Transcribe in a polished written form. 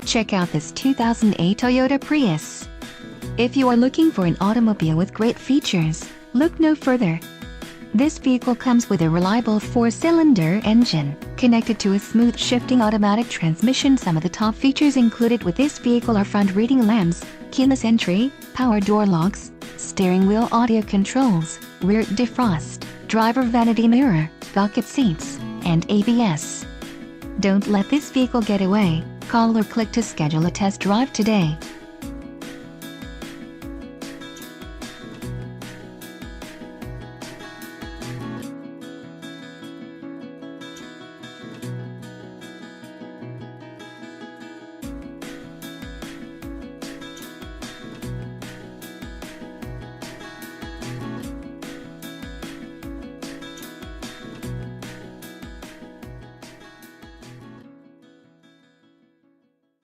Check out this 2008 Toyota Prius. If you are looking for an automobile with great features, look no further. This vehicle comes with a reliable 4-cylinder engine, connected to a smooth shifting automatic transmission. Some of the top features included with this vehicle are front reading lamps, keyless entry, power door locks, steering wheel audio controls, rear defrost, driver vanity mirror, bucket seats, and ABS. Don't let this vehicle get away. Call or click to schedule a test drive today.